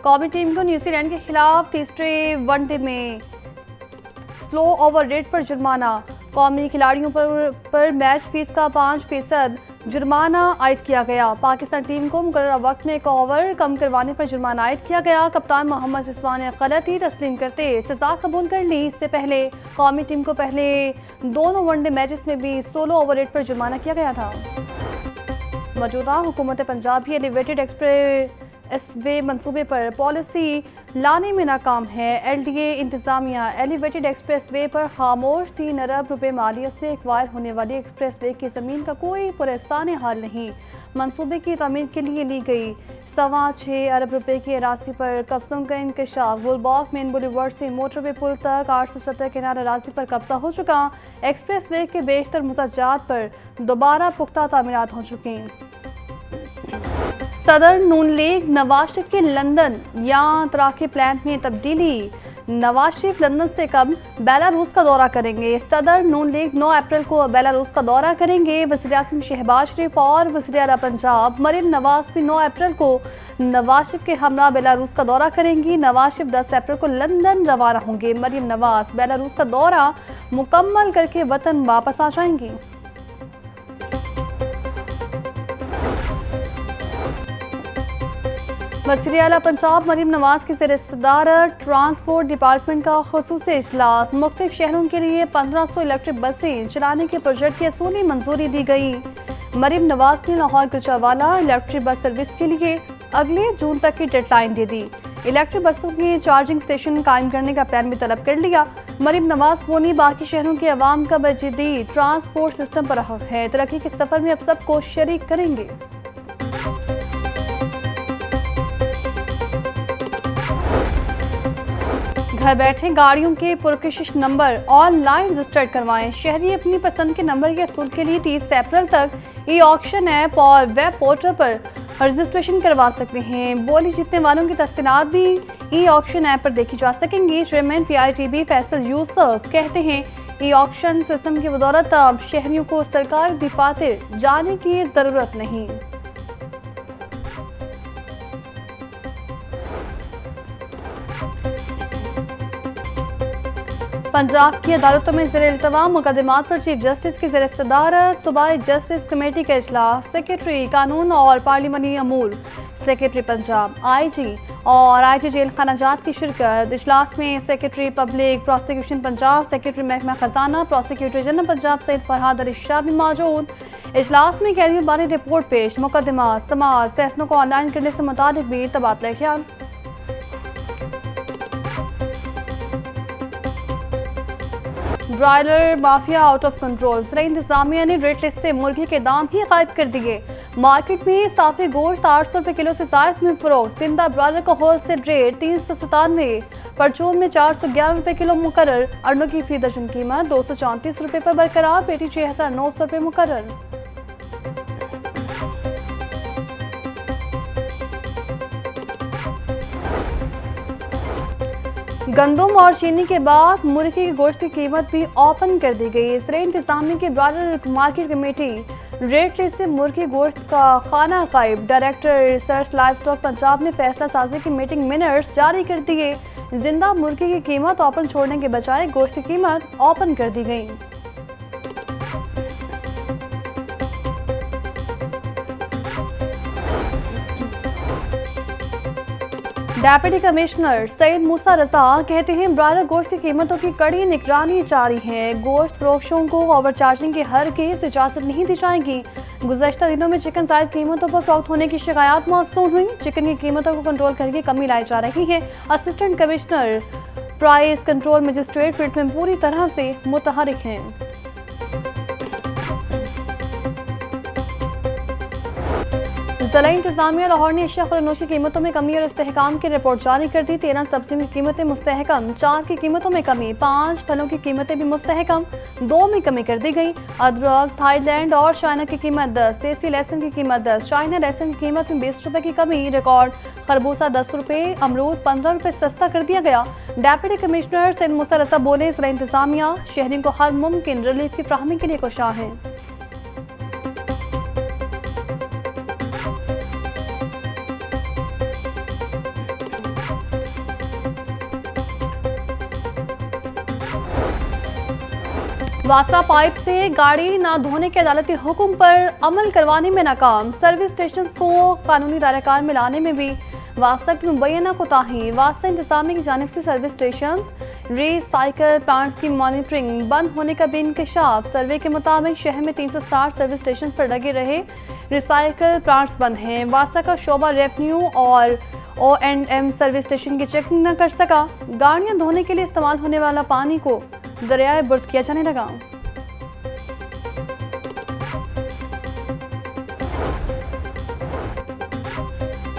कौमी टीम को न्यूजीलैंड के खिलाफ तीसरे वनडे में स्लो ओवर रेट पर जुर्माना। कौमी खिलाड़ियों पर मैच फीस का 5% जुर्माना आयद किया गया। पाकिस्तान टीम को मुकर्रर वक्त में एक ओवर कम करवाने पर जुर्माना आयद किया गया। कप्तान मोहम्मद रिजवान ने गलती तस्लीम करते सजा कबूल कर ली। इससे पहले कौमी टीम को पहले दोनों वनडे मैचेस में भी 16 ओवर रेट पर जुर्माना किया गया था। मौजूदा हुकूमत पंजाब भी एलिवेटेड एक्सप्रेसवे मंसूबे पर पॉलिसी लाने में नाकाम है। LDA इंतजामिया एलिवेटेड एक्सप्रेसवे पर खामोश। 3 अरब रुपए मालियत से एक्वायर होने वाली एक्सप्रेसवे की ज़मीन का कोई पुरस्तान हाल नहीं। मंसूबे की तमीर के लिए ली गई 6.25 अरब रुपए की अराजी पर कब्जों का इंकशाफ। बुलबॉक मेन बुलेवर्ड से मोटरवे पुल तक 870 किनार अराजी पर कब्जा हो चुका। एक्सप्रेसवे के बेशतर मुताजात पर दोबारा पुख्ता तामीरात हो चुकी। सदर नून लीग नवाज शरीफ के लंदन या तराकी प्लान में तब्दीली। नवाज शरीफ लंदन से कब बेलारूस का दौरा करेंगे। सदर नून लीग 9 अप्रैल को बेलारूस का दौरा करेंगे। वज़ीर-ए-आज़म शहबाज शरीफ और वज़ीर-ए-आला पंजाब मरीम नवाज भी 9 अप्रैल को नवाज शरीफ के हमरा बेलारूस का दौरा करेंगी। नवाज शरीफ 10 अप्रैल को लंदन रवाना होंगे। मरीम नवाज बेलारूस का दौरा मुकम्मल करके वतन वापस आ जाएंगी। वज़ीर-ए-आला पंजाब मरीम नवाज की ज़ेर-ए-सदारत ट्रांसपोर्ट डिपार्टमेंट का ख़ुसूसी इजलास। मुख्तलिफ शहरों के लिए 1500 इलेक्ट्रिक बसें चलाने के प्रोजेक्ट की असूली मंजूरी दी गई। मरीम नवाज ने Lahore Gujranwala electric bus service के लिए अगले जून तक की डेडलाइन दे दी। इलेक्ट्रिक बसों के चार्जिंग स्टेशन कायम करने का प्लान भी तलब कर लिया। मरीम नवाज बोली बाकी शहरों के अवाम का बजदीद ट्रांसपोर्ट सिस्टम पर हक है। तरक्की के सफ़र में अब सबको शरीक करेंगे। घर बैठे गाड़ियों के पुरकशिश नंबर ऑनलाइन रजिस्टर्ड करवाएं। शहरी अपनी पसंद के नंबर के असूल के लिए 30 अप्रैल तक ई ऑक्शन ऐप और वेब पोर्टल पर रजिस्ट्रेशन करवा सकते हैं। बोली जीतने वालों की तफसीलात भी ई ऑक्शन ऐप पर देखी जा सकेंगी। चेयरमैन PITB फैसल यूसुफ कहते हैं ई ऑक्शन सिस्टम की बदौलत अब शहरियों को सरकार की खातिर जाने की ज़रूरत नहीं। पंजाब की अदालतों में ज़ेर-ए-इल्तिवा मुकदमात पर चीफ जस्टिस की ज़ेर-ए-सदारत सूबाई जस्टिस कमेटी का इजलास। सेक्रेटरी कानून और पार्लिमानी अमूर, सेक्रेटरी पंजाब, IG और IG जेल खाना जात की शिरकत। इजलास में secretary public prosecution Punjab, secretary महकमा खजाना, प्रोसिक्यूटर जनरल पंजाब सैयद फरहाद अली शाह भी मौजूद। इजलास में कैदियों बारे रिपोर्ट पेश, मुकदमा समाअत, फैसलों को ऑनलाइन करने से मुताबिक भी तबादला ख्याल। Broiler mafia out of control. ज़रा इंतजामिया ने रेट लिस्ट से मुर्गी के दाम ही गायब कर दिए। मार्केट में साफे गोश्त 800 रुपये किलो से जायद में फरोख्त। जिंदा ब्रायलर का होलसेल रेट 397, परचून में 411 रुपये किलो मुकर्रर। अंडों की फी दर्जन कीमत 234 रुपये पर बरकरार। पेटी 6900 रुपये मुकर्रर। गंदम और चीनी के बाद मुर्गी के गोश्त की कीमत भी ओपन कर दी गई। ज़रा इंतजामिया की broiler market committee rate list से मुर्गी गोश्त का खाना गायब। Director research live stock Punjab ने फैसला साजी की मीटिंग मिनट्स जारी कर दिए। जिंदा मुर्गी की कीमत ओपन छोड़ने के बजाय गोश्त की कीमत ओपन कर दी गई। डेप्यूटी कमिश्नर सैयद मूसा रजा कहते हैं ब्रायलर गोश्त की कीमतों की कड़ी निगरानी जारी है। गोश्त फरोख्तों को ओवरचार्जिंग की हरगिज़ इजाज़त नहीं दी जाएगी। गुज़श्ता दिनों में चिकन जायद कीमतों पर फरोख्त होने की शिकायत मौसूल हुई। चिकन की कीमतों को कंट्रोल करके कमी लाई जा रही है। Assistant commissioner price control magistrate field में पूरी तरह से मुतहरिक हैं। ज़िला इंतजामिया लाहौर ने अशिया फरोख्त कीमतों में कमी और इस्तेहकाम की रिपोर्ट जारी कर दी। 13 सब्जियों की कीमतें मुस्तहकम, 4 की कीमतों में कमी, 5 फलों की कीमतें भी मुस्तहकम, 2 में कमी कर दी गई। अदरक थाईलैंड और चाइना की कीमत 10, देसी लहसुन की कीमत 10, चाइना लहसुन की कीमत में 20 रुपये की कमी रिकॉर्ड। खरबूजा 10 रुपये, अमरूद 15 रुपये सस्ता कर दिया गया। डेप्यूटी कमिश्नर सैयद मूसा रजा बोले ज़िला इंतजामिया शहरियों को हर मुमकिन रिलीफ की फराहमी के लिए कोशां है। वासा पाइप से गाड़ी न धोने के अदालती हुक्म पर अमल करवाने में नाकाम। सर्विस स्टेशन को कानूनी दायराकार में लाने में भी वासा की मुबैना कोताही। वासा इंतजामिया की जानिब से सर्विस स्टेशन रीसाइकिल प्लांट्स की मॉनिटरिंग बंद होने का भी इंकशाफ। सर्वे के मुताबिक शहर में 360 सर्विस स्टेशन पर लगे रहे रिसाइकिल प्लांट्स बंद हैं। वासा का शोबा रेवेन्यू और O&M सर्विस स्टेशन की चेकिंग न कर सका। गाड़ियां धोने के लिए इस्तेमाल होने वाला पानी को दरियाए बुर्द किया जाने लगा।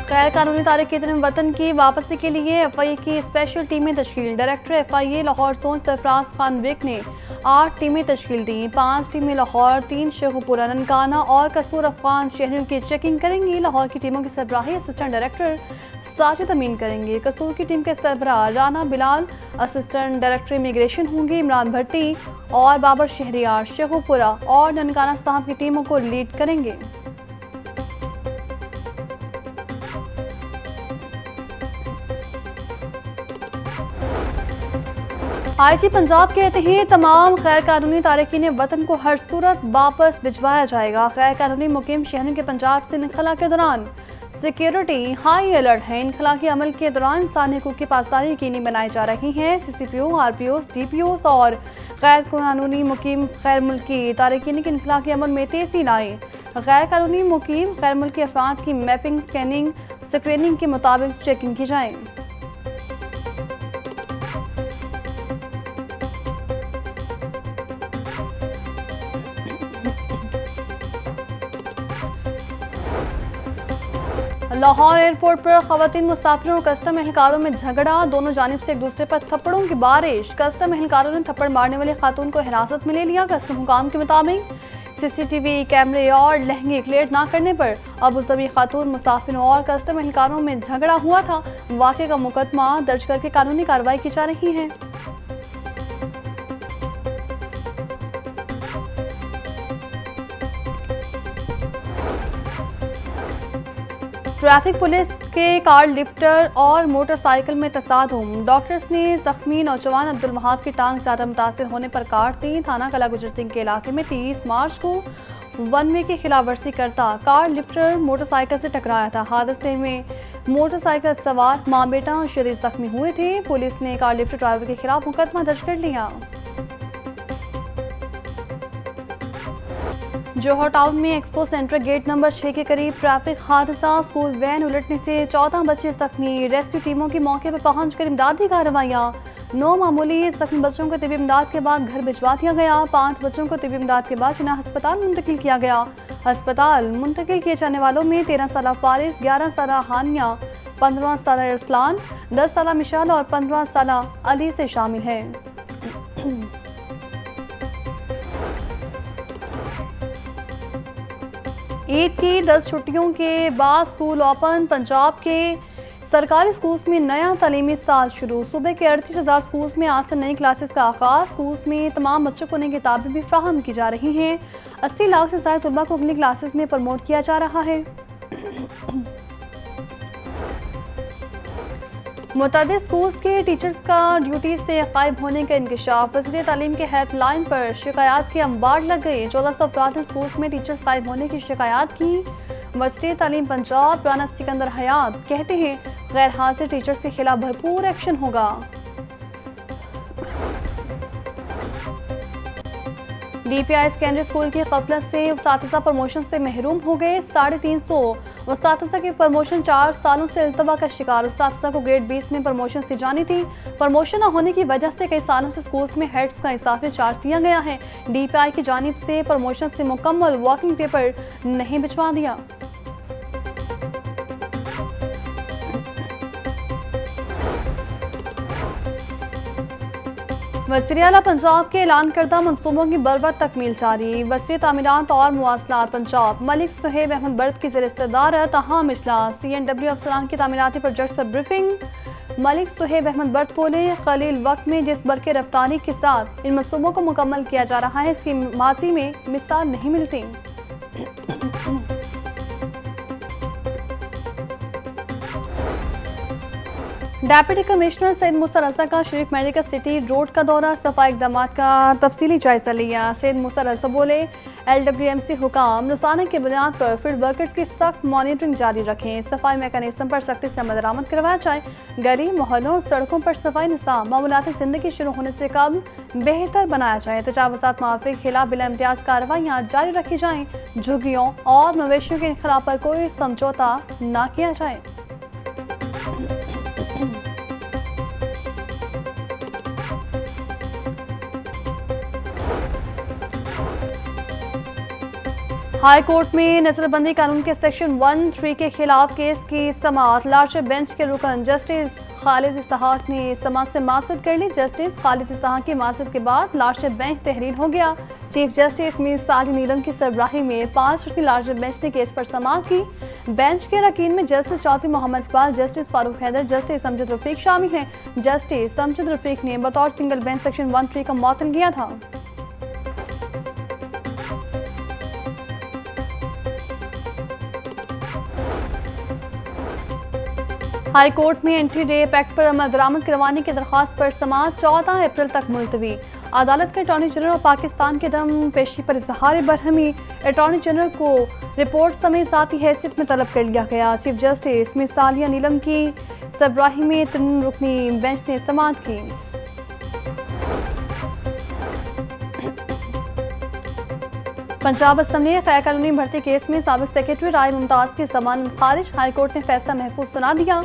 गैर कानूनी तारिकीन वतन की वापसी के लिए FIA की स्पेशल टीमें तश्कील। Director FIA Lahore zone Sarfaraz Khan विक ने 8 टीमें तश्कील दी। 5 टीमें लाहौर, 3 शेखुपुरा, ननकाना और कसूर अफगान शहरों की चेकिंग करेंगी। लाहौर की टीमों की सरबराही असिस्टेंट डायरेक्टर साजिद अमीन करेंगे। कसूर की टीम के सरबराह Rana Bilal, assistant director immigration होंगे इमरान भट्टी और बाबर शहरियार शेखुपुरा और ननकाना साहब की टीमों को लीड करेंगे। IG पंजाब कहते हैं तमाम गैर कानूनी तारकीन वतन को हर सूरत वापस भिजवाया जाएगा। गैर कानूनी मुकीम शहरों के पंजाब से इनखला के दौरान सिक्योरिटी हाई अलर्ट है। इनखला के अमल के दौरान इंसानी हकूक़ की पासदारी यकीनी बनाई जा रही है। CCPO, RPOs, DPOs और गैर कानूनी मुकीम गैर मुल्की तारकीन के इनखला के अमल में तेज़ी लाए। गैर कानूनी मुकीम गैर मुल्की अफराद की मैपिंग, स्कैनिंग के मुताबिक चेकिंग की जाए। लाहौर एयरपोर्ट पर खवातीन मुसाफिरों और कस्टम एहलकारों में झगड़ा। दोनों जानिब से एक दूसरे पर थप्पड़ों की बारिश। कस्टम एहलकारों ने थप्पड़ मारने वाली खातून को हिरासत में ले लिया। कस्टम हुकाम के मुताबिक CCTV कैमरे और लहंगे क्लियर ना करने पर अबूजबी खातून मुसाफिरों और कस्टम एहलकारों में झगड़ा हुआ था। वाक़े का मुकदमा दर्ज करके कानूनी कार्रवाई की जा रही है। ट्रैफिक पुलिस के कार लिफ्टर और मोटरसाइकिल में तसादुम। डॉक्टर्स ने जख्मी नौजवान अब्दुल वहाब की टांग ज़्यादा मुतासिर होने पर काट दी। थाना कला गुजर सिंह के इलाके में 30 मार्च को वन वे की खिलाफ वर्जी करता कार लिफ्टर मोटरसाइकिल से टकराया था। हादसे में मोटरसाइकिल सवार मां बेटा शदीद जख्मी हुए थे। पुलिस ने कार लिफ्टर ड्राइवर के खिलाफ मुकदमा दर्ज कर लिया। जौहर टाउन में एक्सपो सेंटर गेट नंबर 6 के करीब ट्रैफिक हादसा। स्कूल वैन उलटने से 14 बच्चे जख्मी। रेस्क्यू टीमों की मौके पर पहुंचकर इमदादी कार्रवाइयां। 9 मामूली जख्मी बच्चों को तिबी इमदाद के बाद घर भिजवा दिया गया। 5 बच्चों को तिबी इमदाद के बाद जिन्हें अस्पताल मुंतकिल किया गया। अस्पताल मुंतकिल किए जाने वालों में 13 साल फारिस, 11 साल हानिया, 15 साल इरसलान, 10 साल मिशाल और 15 साल अली से शामिल है। ईद की 10 छुट्टियों के बाद स्कूल ओपन। पंजाब के सरकारी स्कूल्स में नया तालीमी साल शुरू। सूबे के 38,000 स्कूल्स में आज से नई क्लासेस का आगाज। स्कूल्स में तमाम बच्चों को नई किताबें भी फ्राहम की जा रही हैं। 80 लाख से ज़्यादा तलबा को अगली क्लासेस में प्रमोट किया जा रहा है। मुतअद्दिद स्कूल्स के टीचर्स का ड्यूटी से गायब होने का इंकशाफ। वज़ीर तालीम के हेल्पलाइन पर शिकायत के अंबार लग गए। 1400 अफराद ने स्कूल्स में टीचर्स गायब होने की शिकायत की। वज़ीर तालीम पंजाब राना सिकंदर हयात कहते हैं गैर हाजिर टीचर्स के खिलाफ भरपूर एक्शन होगा। DPI सेकेंडरी स्कूल की गफलत से उस्तादिज़ा प्रमोशन से महरूम हो गए। 350 उस्तादिज़ा की प्रमोशन 4 सालों से इल्तवा का शिकार। उस्तादिज़ा को ग्रेड 20 में प्रमोशन दी जानी थी। प्रमोशन न होने की वजह से कई सालों से स्कूल्स में हेड्स का इजाफी चार्ज दिया गया है। DPI की जानिब से प्रमोशन से मुकम्मल वर्किंग पेपर नहीं भिजवा दिया। वज़ीर आला पंजाब के ऐलान करदा मनसूबों की बरवक्त तकमील जारी। वज़ीर तामीरात और मुवासलात पंजाब मलिक सुहेब अहमद बर्द की ज़ेर सदारत अहम इजलास। CNW अफसरान की तामीराती प्रोजेक्ट्स पर ब्रीफिंग। मलिक सुहेब अहमद बर्द बोले कलील वक्त में जिस बरके रफ्तारी के साथ इन मनसूबों को मुकम्मल किया जा रहा है इसकी माजी में मिसाल नहीं मिलती। डेप्यूटी कमिश्नर सैयद मूसा रजा का शरीफ मेडिकल सिटी रोड का दौरा, सफाई इकदाम का तफसीली जायजा लिया। सैयद मूसा रजा बोले, LWMC हुकाम रोजाना की बुनियाद पर फील्ड वर्कर्स की सख्त मॉनिटरिंग जारी रखें, सफाई मैकेनिज्म पर सख्ती से अमल दरामद करवाया जाए, गली मोहल्लों और सड़कों पर सफाई निज़ाम मामूलाती ज़िंदगी शुरू होने से कबल बेहतर बनाया जाए, तजावुज़ात माफ़ी के खिलाफ बिला इम्तियाज़ कार्रवाइयाँ जारी रखी जाएँ, झुग्गियों और मवेशियों के खिलाफ पर कोई समझौता न किया जाए। हाई कोर्ट में नजरबंदी कानून के सेक्शन 1(3) के खिलाफ केस की समाअत, लार्जर बेंच के रुकन जस्टिस खालिद इसहाक ने समाअत से माजरत कर ली। जस्टिस खालिद इसहाक की माजरत के बाद लार्जर बेंच तहरीर हो गया। चीफ जस्टिस मीर साली नीलम की सरबराही में 5 रुकनी लार्जर बेंच ने केस पर समाअत की। बेंच के अरकान में justice Chaudhry Mohammad Iqbal, justice Farooq Haider, justice Amjad Rafiq शामिल हैं। जस्टिस अमजद रफीक ने बतौर सिंगल बेंच सेक्शन 1(3) का मुअत्तल किया था। हाई कोर्ट में एंटी रेप एक्ट पर अमल दरामद करवाने की दरख्वास्त पर समाअत 14 अप्रैल तक मुलतवी। अदालत के अटॉर्नी जनरल और पाकिस्तान के दम पेशी पर इजहार बरहमी, अटॉर्नी जनरल को रिपोर्ट समेत ज़ाती हैसियत में तलब कर लिया गया। चीफ जस्टिस मिस सालिया नीलम की सरबराही में 3 रुकनी बेंच ने समाअत की। पंजाब असम्बली गैर कानूनी भर्ती केस में साबिक सेक्रेटरी राय मुमताज की जमानत खारिज, हाईकोर्ट ने फैसला महफूज सुना दिया।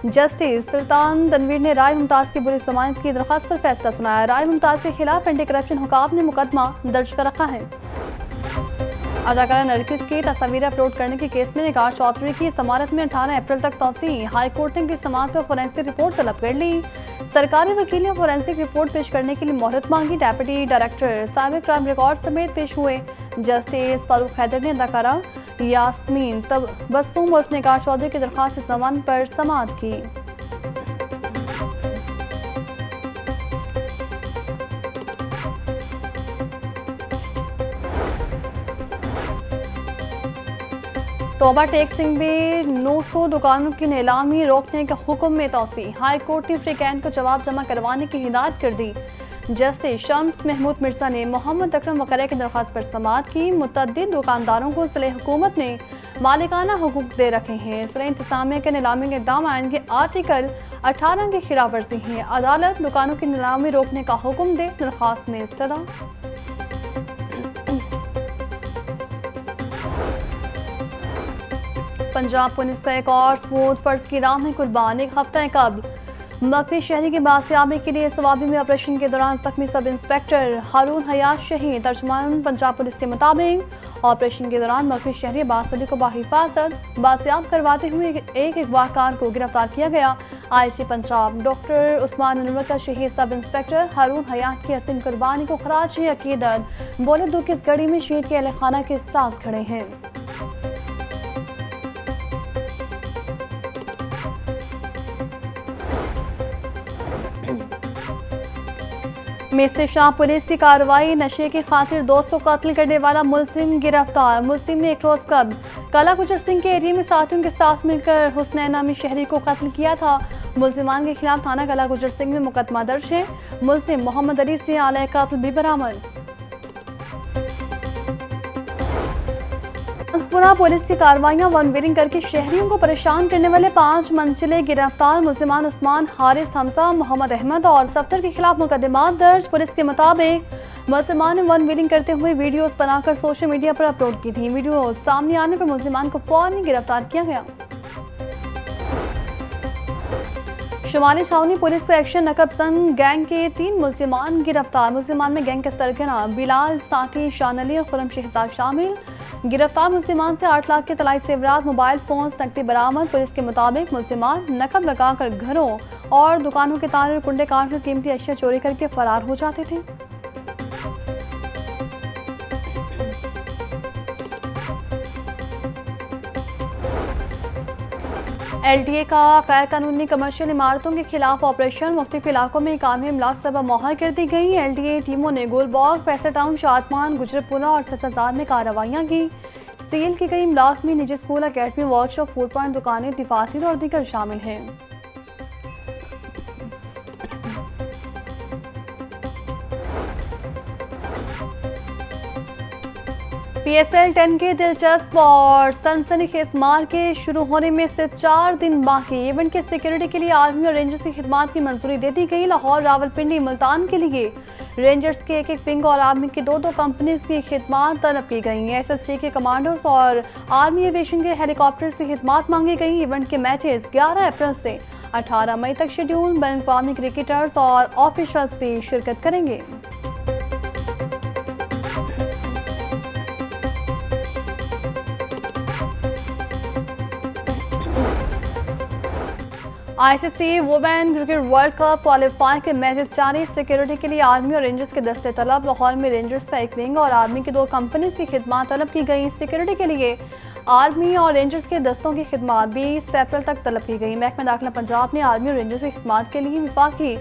जस्टिस सुल्तान तनवीर ने राय मुमताज की बुरी जमानत की दरख्वास्त पर फैसला सुनाया। राय मुमताज के खिलाफ एंटी करप्शन हुकाम ने मुकदमा दर्ज कर रखा है। अदाकारा नरगिस की तस्वीरें अपलोड करने के केस में निगार चौधरी की जमानत में 18 अप्रैल तक तौसी, हाईकोर्ट ने की समाअत पर फोरेंसिक रिपोर्ट तलब कर ली। सरकारी वकील ने फोरेंसिक रिपोर्ट पेश करने के लिए मोहलत मांगी। Deputy director cyber crime record समेत पेश हुए। जस्टिस फारूक हैदर ने अदाकारा यास्मीन तबस्सुम उर्फ निगार चौधरी की दरख्वास्त जमानत पर समाअत की। तोबा टैक्सिंग में 900 दुकानों की नीलामी रोकने के हुक्म में तौसी, हाई कोर्ट ने फ्रीकैन को जवाब जमा करवाने की हिदायत कर दी। जस्टिस शम्स महमूद मिर्जा ने मोहम्मद अकरम वगैरह की दरख्वास्त पर समाअत की। मुतअद्दिद दुकानदारों को ज़िले हुकूमत ने मालिकाना हुकूक दे रखे हैं। ज़िले इंतज़ामिया के नीलामी के इक़दाम आइनगे आर्टिकल 18 की खिलाफ वर्जी है। अदालत दुकानों की नीलामी रोकने का हुक्म दे, दरख्वास्त में इस्तदा। पंजाब पुलिस का एक और स्मूथ फर्ज की राह में कुर्बान। एक हफ्ता कबल मखफी शहरी की बासियाबी के लिए सवाबी में ऑपरेशन के दौरान जख्मी सब इंस्पेक्टर हारून हयात शहीद। तर्जुमान पंजाब पुलिस के मुताबिक ऑपरेशन के दौरान मखफी शहरी बासदी को बाहिफाजत बासियाब करवाते हुए एक अगवाकार को गिरफ्तार किया गया। IG पंजाब डॉक्टर उस्मान अनवर का शहीद सब इंस्पेक्टर हारून हयात की असीम कुर्बानी को खराज अकीदत बोले, दुख इस घड़ी में शहीद के अहले खाना के साथ खड़े हैं। मिस्र शाह पुलिस की कार्रवाई, नशे की खातिर 200 कत्ल करने वाला मुलजिम गिरफ्तार। मुलजिम ने एक रोज कबल कला गुजर सिंह के एरिया में साथियों के साथ मिलकर हुसनैन नामी शहरी को कत्ल किया था। मुलजिमान के खिलाफ थाना कला गुजर सिंह में मुकदमा दर्ज है। मुलजिम मोहम्मद अली से आले कत्ल भी बरामद। पंसपुरा पुलिस की कार्रवाइयां वनवीरिंग करके शहरियों को परेशान करने वाले 5 मंजिले गिरफ्तार। मुलजिमान उस्मान, हारिस, हमजा, मोहम्मद अहमद और सफ्तर के खिलाफ मुकदमा दर्ज। पुलिस के मुताबिक मुलजिमान ने वनवीरिंग करते हुए वीडियोस बनाकर सोशल मीडिया पर अपलोड की थी। वीडियो सामने आने पर मुलजिमान को फौरन गिरफ्तार किया गया। शुमाली छावनी पुलिस का एक्शन, नकबजंग गैंग के 3 मुलजिमान गिरफ्तार। मुलजिमान में गैंग के सरगना बिलाल, साथी शान अली और खुरम शहजाद शामिल। गिरफ्तार मुलजिमान से 8 लाख के तलाई सेवरात, मोबाइल फोन, नकदी बरामद। पुलिस के मुताबिक मुलजिमान नकब लगाकर घरों और दुकानों के ताले और कुंडे काटकर कीमती अशिया चोरी करके फरार हो जाते थे। LTA का गैर कानूनी कमर्शियल इमारतों के खिलाफ ऑपरेशन, मुख्तलिफ इलाकों में कानूनी इमलाक सबब मुहैया कर दी गई। LTA टीमों ने गुलबाग, फैसल टाउन, शादमान, गुजरपुरा और सत्ताजाद में कार्रवाइयाँ की। सील की गई इमलाक में निजी school, academy, workshop, food point दुकानें, दफातर और दीगर शामिल हैं। PSL 10 के दिलचस्प और सनसनीखेज मार्च के शुरू होने में सिर्फ 4 दिन बाकी। इवेंट की सिक्योरिटी के लिए आर्मी और रेंजर्स की खिदमत की मंजूरी दे दी गई। लाहौर, रावलपिंडी, मुल्तान के लिए रेंजर्स के एक विंग और आर्मी की दो कंपनीज की खिदमत तलब की गई हैं। SSG के कमांडोज और आर्मी एविएशन के हेलीकॉप्टर्स की खिदमत मांगी गई। इवेंट के मैचेस 11 अप्रैल से 18 मई तक शेड्यूल। बैन अवी क्रिकेटर्स और ऑफिशल्स भी शिरकत करेंगे। ICC women cricket world cup qualifier के मैचेस जारी। सिक्योरिटी के लिए आर्मी और रेंजर्स के दस्ते तलब। लाहौर में रेंजर्स का एक विंग और आर्मी की 2 कंपनीज की खिदमत तलब की गई। सिक्योरिटी के लिए आर्मी और रेंजर्स के दस्तों की खिदमत 20 अप्रैल तक तलब की गई। महकमा दाखिला पंजाब ने आर्मी और रेंजर्स की खिदमत के लिए वफाकी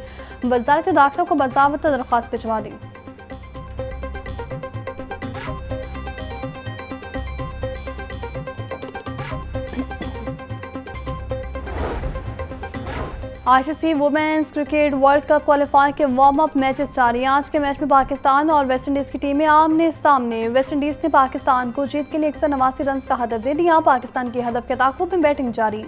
वजारत दाखिला को बजावत दरख्वास्त भिजवा दी। ICC women's cricket world cup qualifier के वार्म अप मैचेस जारी। आज के मैच में पाकिस्तान और वेस्टइंडीज की टीमें आमने सामने। वेस्टइंडीज ने पाकिस्तान को जीत के लिए 189 रन का हदफ दे दिया। पाकिस्तान की हदफ के ताक़ुब में बैटिंग जारी।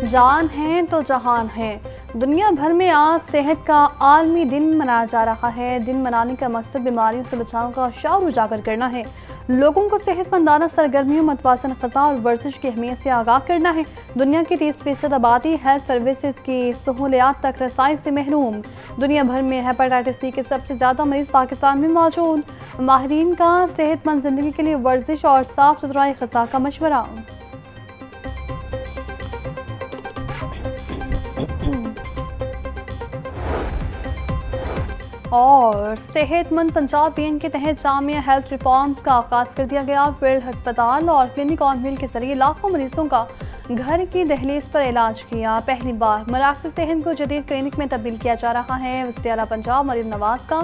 जान है तो जहान है। दुनिया भर में आज सेहत का आलमी दिन मनाया जा रहा है। दिन मनाने का मकसद बीमारियों से बचाव का शौर उजागर करना है। लोगों को सेहतमंदाना सरगर्मियों, मतवाज़न ग़िज़ा और वर्जिश की अहमियत से आगाह करना है। दुनिया की 30% आबादी हेल्थ सर्विसेज की सहूलियात तक रसाई से महरूम। दुनिया भर में हेपेटाइटिस C के सबसे ज़्यादा मरीज पाकिस्तान में मौजूद। माहिरीन का सेहतमंद ज़िंदगी के लिए वर्जिश और साफ सुथराई ग़िज़ा का मशवरा। और सेहतमंद पंजाब अभियान के तहत जामिया हेल्थ रिफॉर्म्स का आगाज़ कर दिया गया। फील्ड अस्पताल और क्लिनिक ऑन व्हील के जरिए लाखों मरीजों का घर की दहलीज पर इलाज किया। पहली बार मराकज़ सेहत को जदीद क्लिनिक में तब्दील किया जा रहा है। वज़ीर आला पंजाब मरीम नवाज का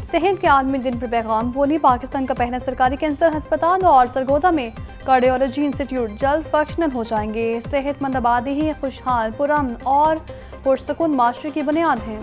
सेहत के आलमी दिन पर पैगाम बोली। पाकिस्तान का पहला सरकारी कैंसर अस्पताल और सरगोदा में कार्डियोलॉजी इंस्टीट्यूट जल्द फंक्शनल हो जाएंगे। सेहतमंद आबादी ही खुशहाल, पुरअमन और पुरसकून माशरे की बुनियाद है।